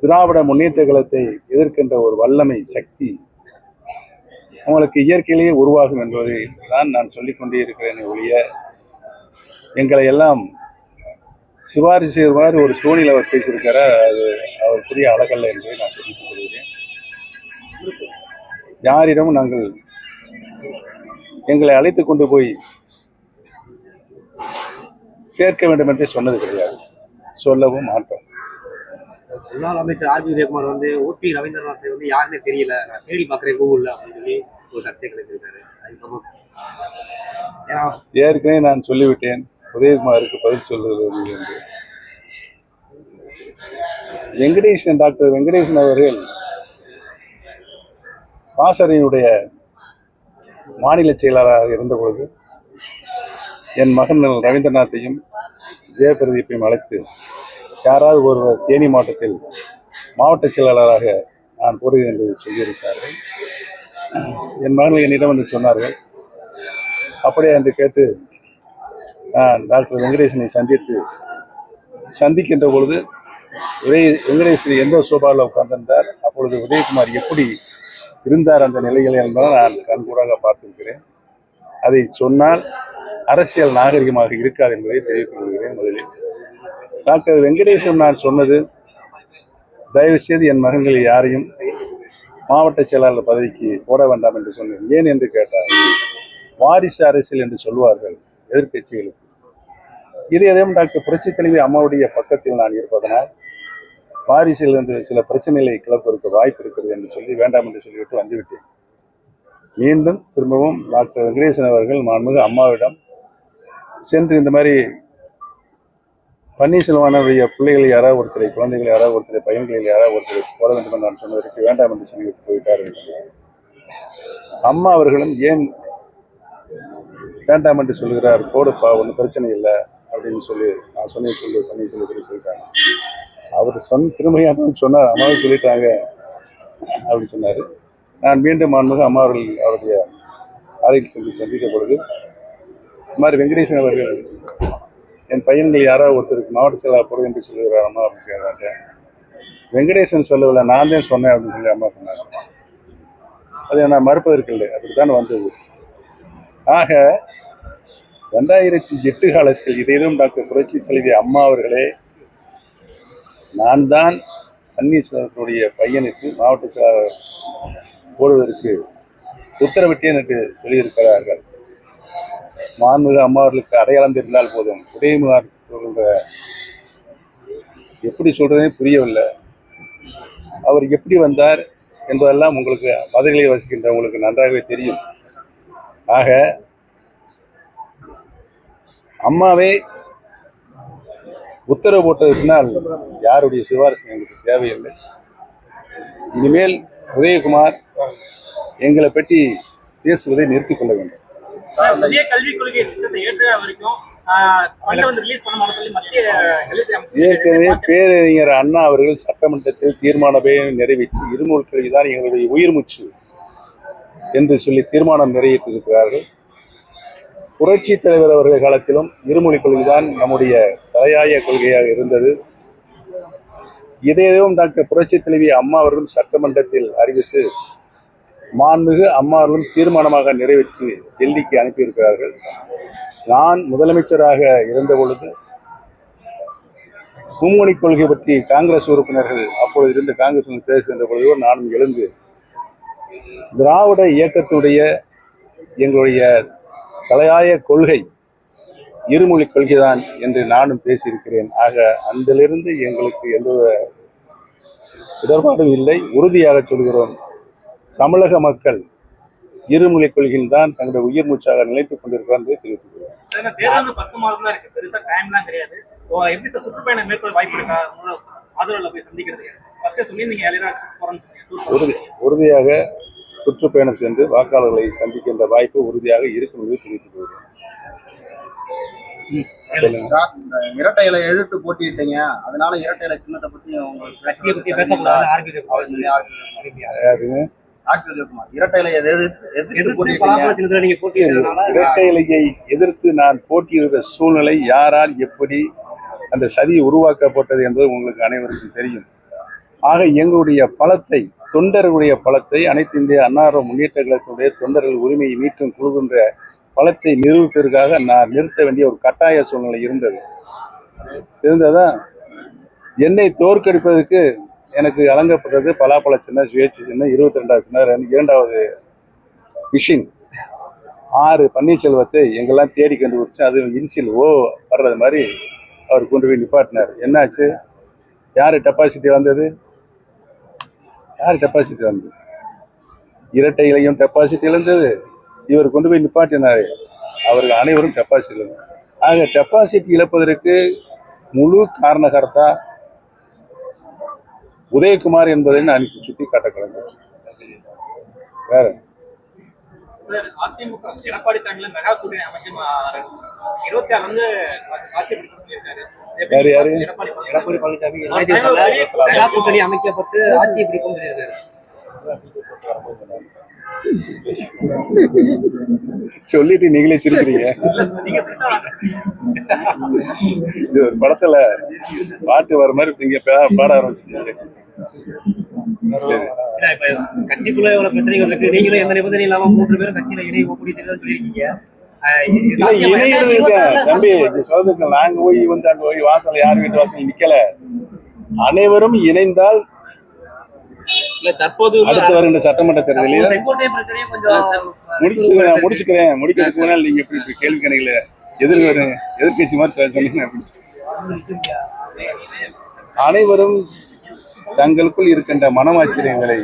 திராவிட முன்னேற்ற கழகத்தை எதிர்க்கின்ற ஒரு வல்லமை சக்தி உங்களுக்கு இயற்கையிலேயே உருவாகும் என்பதை தான் நான் சொல்லிக்கொண்டே இருக்கிறேன் ஒழிய எங்களை எல்லாம் சிபாரிசு செய்வார் ஒரு தோணியில் அவர் பேசியிருக்காரா, அது அவர் புரிய அழகல்ல என்பதை நான் தெரிவித்துக் கொள்கிறேன். யாரிடமும் நாங்கள் எங்களை அழைத்து கொண்டு போய் சேர்க்க வேண்டும் என்றே சொன்னது கிடையாது, சொல்லவும் மாட்டோம். முன்னாள் அமைச்சர் ஆர் பி உதயகுமார் ஓபி ரவீந்திரநாத்தை யாருன்னே தெரியல, நான் தேடி பார்க்குறேன் கூகுளில் அப்படின்னு சொல்லி ஒரு சர்ச்சை கிடைச்சிருக்காரு. ஏற்கனவே நான் சொல்லிவிட்டேன், உதயகுமாருக்கு பதில் சொல்லுவது என்று. டாக்டர் வெங்கடேசன் அவர்கள் பாசறையினுடைய மாநில செயலாளராக இருந்த பொழுது என் மகன் ரவீந்திரநாத்தையும் ஜெயபிரதீப்பையும் அழைத்து யாராவது ஒருவர் தேனி மாவட்டத்தில் மாவட்ட செயலாளராக நான் போடுகிறேன் என்று சொல்லியிருக்கிறார்கள். என் மகன்கள் என்னிடம் வந்து சொன்னார்கள். அப்படியே என்று கேட்டு நான் டாக்டர் வெங்கடேசனை சந்திக்கின்ற பொழுது வெங்கடேசன் எந்த சோபாவில் உட்கார்ந்திருந்தார், அப்பொழுது உதயகுமார் எப்படி இருந்தார் அந்த நிலையில் என்பதை நான் கண்கூடாக பார்த்திருக்கிறேன். அதை சொன்னால் அரசியல் நாகரிகமாக இருக்காது என்பதை தெரிவித்துக் கொள்கிறேன். முதலில் டாக்டர் வெங்கடேசன் நான் சொன்னது, தயவு செய்து என் மகன்கள் யாரையும் மாவட்ட செயலாளர் பதவிக்கு போட வேண்டாம் என்று சொன்னேன். ஏன் என்று கேட்டார், வாரிசு அரசியல் என்று சொல்வார்கள் எதிர்கட்சிகளுக்கு. இது எதையும் டாக்டர் புரட்சி தலைவி அம்மாவுடைய பக்கத்தில் நான் இருப்பதனால் வாரிசில் என்று சில பிரச்சனைகளை கிளப்பதற்கு வாய்ப்பு இருக்கிறது என்று சொல்லி வேண்டாம் என்று சொல்லிவிட்டு வந்துவிட்டேன். மீண்டும் திரும்பவும் டாக்டர் வெங்கடேசன் அவர்கள் மாண்புமிகு அம்மாவிடம் சென்று இந்த மாதிரி பன்னீர்செல்வனுடைய பிள்ளைகள் யாராவது ஒருத்தரை, குழந்தைகள் யாராவது ஒருத்தரை, பையன்களில் யாராவது ஒருத்தரை போட வேண்டும் என்று நான் சொன்னதற்கு வேண்டாம் என்று சொல்லிவிட்டு போயிட்டார் என்று சொன்னார். அம்மா அவர்களும் ஏன் வேண்டாம் என்று சொல்கிறார், போடுப்பா ஒன்றும் பிரச்சனை இல்லை அப்படின்னு சொல்லி நான் சொல்லி பன்னீர்செல்வத்தில் சொல்லிட்டாங்க. அவர் திரும்பியாக சொன்னார், அம்மாவை சொல்லிட்டாங்க அப்படின்னு சொன்னார். நான் மீண்டும் மாண்புமிகு அம்மா அவருடைய அறையில் சென்று சந்தித்த பொழுது இந்த மாதிரி வெங்கடேசன் அவர்கள் என் பையன்கள் யாராவது ஒருத்தருக்கு மாவட்ட செயலாளர் போடுவது என்று சொல்லுகிறார் அம்மா அப்படின்னு கேட்டாங்க. வெங்கடேசன் சொல்லவில்லை, நான் தான் சொன்னேன் அப்படின்னு சொல்லி அம்மா சொன்னாங்க. அதை நான் மறுப்பதற்கு இல்லை, அப்படித்தான் வந்தது. ஆக 2008 காலத்தில் இதையும் டாக்டர் புரட்சி தலைவி அம்மா அவர்களே நான் தான் பன்னீர்செல்வத்தினுடைய பையனுக்கு மாவட்ட செயலாளர் போடுவதற்கு உத்தரவிட்டேன் என்று சொல்லியிருக்கிறார்கள். மாண்புமிகு அம்மா அவர்களுக்கு அடையாளம் தெரிந்தால் போதும். உதயகுமார் எப்படி சொல்றதே புரியவில்லை. அவர் எப்படி வந்தார் என்பதெல்லாம் உங்களுக்கு மதுரையை வசிக்கின்ற உங்களுக்கு நன்றாகவே தெரியும். ஆக அம்மாவே உத்தரவு போட்டதற்கால் யாருடைய சிபாரிசு எங்களுக்கு தேவையில்லை. இனிமேல் உதயகுமார் எங்களை பற்றி பேசுவதை நிறுத்திக் கொள்ள வேண்டும். ஏற்கனவே பேரறிஞர் அண்ணா அவர்கள் சட்டமன்றத்தில் தீர்மானமே நிறைவேற்றி இருமொழி கல்விதான் எங்களுடைய உயிர் மூச்சு என்று சொல்லி தீர்மானம் நிறைவேற்றியிருக்கிறார்கள். புரட்சி தலைவர் அவர்கள் காலத்திலும் இருமொழி கொள்கைதான் நம்முடைய தலையாய கொள்கையாக இருந்தது. இதையும் டாக்டர் புரட்சி தலைவி அம்மா அவர்களும் சட்டமன்றத்தில் அறிவித்து மாண்புமிகு அம்மா அவர்களும் தீர்மானமாக நிறைவேற்றி டெல்லிக்கு அனுப்பியிருக்கிறார்கள். நான் முதலமைச்சராக இருந்த பொழுது மும்மொழி கொள்கை பற்றி காங்கிரஸ் உறுப்பினர்கள் அப்பொழுது இருந்த காங்கிரஸ் பேச சென்ற பொழுது நானும் எழுந்து திராவிட இயக்கத்துடைய எங்களுடைய தலையாய கொள்கை இருமொழி கொள்கைதான் என்று நானும் பேசியிருக்கிறேன். ஆக அதிலிருந்து எங்களுக்கு எந்த இடர்பாடும் இல்லை. உறுதியாக சொல்கிறோம், தமிழக மக்கள் இருமொழி கொள்கையில் தான் தங்களுடைய உயிர் மூச்சாக நிலைத்துக் கொண்டிருக்கிறார் என்று தெரிவித்துள்ளோம். உறுதியாக சுற்றுப்பயணம் சென்று வாக்காளர்களை சந்திக்கின்ற வாய்ப்பு உறுதியாக இருக்கும் என்று தெரிவித்துக் கொள்கிறேன். இரட்டை இலை எதிர்த்து போட்டிட்டீங்க, அதனால இரட்டை இலை சின்னத்தை பத்தி இரட்டை இலையை எதிர்த்து நான் போட்டியிடுகிற சூழ்நிலை யாரால் எப்படி அந்த சதி உருவாக்கப்பட்டது என்பது உங்களுக்கு அனைவருக்கும் தெரியும். ஆக எங்களுடைய பலத்தை, தொண்டர்களுடைய பலத்தை, அனைத்து இந்திய அண்ணா முன்னேற்ற கழகத்துடைய தொண்டர்கள் உரிமையை மீட்கும் குழுகின்ற பலத்தை நிரூபிப்பதற்காக நான் நிறுத்த வேண்டிய ஒரு கட்டாய சூழ்நிலை இருந்ததா என்னை தோற்கடிப்பதற்கு எனக்கு வழங்கப்பட்டது பலாப்பழ சின்ன, சுயேட்சை சின்ன, 22வது சின்ன, 2வது மிஷின். 6 பன்னீர்செல்வத்தை எங்கெல்லாம் தேடி கண்டுபிடிச்சு அது இன்சில் வர்றது மாதிரி அவர் கொண்டு போய் நிப்பாட்டினார். என்னாச்சு? யார் டெபாசிட்டி வந்தது? இரட்டை இலையும் டெபாசிட்டி இழந்தது. இவர் கொண்டு போய் நிப்பாட்டினார். அவர்கள் அனைவரும் டெபாசிட்டி இழந்தார். ஆக டெபாசிட்டி இழப்பதற்கு முழு காரணகர்த்தா உதயகுமார் என்பதை நான் சுட்டி காட்ட கிளம்புறேன். வேற அதிமுக எடப்பாடி தலைமையில மெகா கூட்டணி அமைச்சு 26 வந்து ஆட்சி பிடிக்கும் சொல்லியிருக்காரு. யாரு எடப்பாடி பழனிசாமி 2024 மெகா கூட்டணி அமைக்கப்பட்டு ஆட்சியை பிடிக்கும் சொல்லியிருக்காரு. சொல்லிட்டு நீங்களே சிரிக்கிறீங்க. இது ஒரு படத்துல பாட்டு வர மாதிரி நீங்க பாட ஆரம்பிச்சிட்டீங்க. கட்சிக்குள்ள எவ்வளவு பிரச்சனைகள் இருக்கு. நீங்களும் எந்த நிபந்தனை இல்லாம 3 பேரும் கட்சியில இணைய சொல்லியிருக்கீங்க. இணையிறது தம்பி சொல்றதுக்கு நாங்க போய் அங்க போய் வாசல் யார் வீட்டு வாசல் நிக்கல. அனைவரும் இணைந்தால் தற்போது அடுத்து வருகின்ற சட்டமன்ற தேர்தலில் செங்கோட்டை பிரச்சனையை கொஞ்சம் முடிக்கிறதுக்கு முன்னால் நீங்க எப்படி கேள்வி கணைகளை எதிர்கட்சி மாதிரி சொன்னீங்க. அனைவரும் தங்களுக்குள் இருக்கின்ற மனமாச்சரியங்களை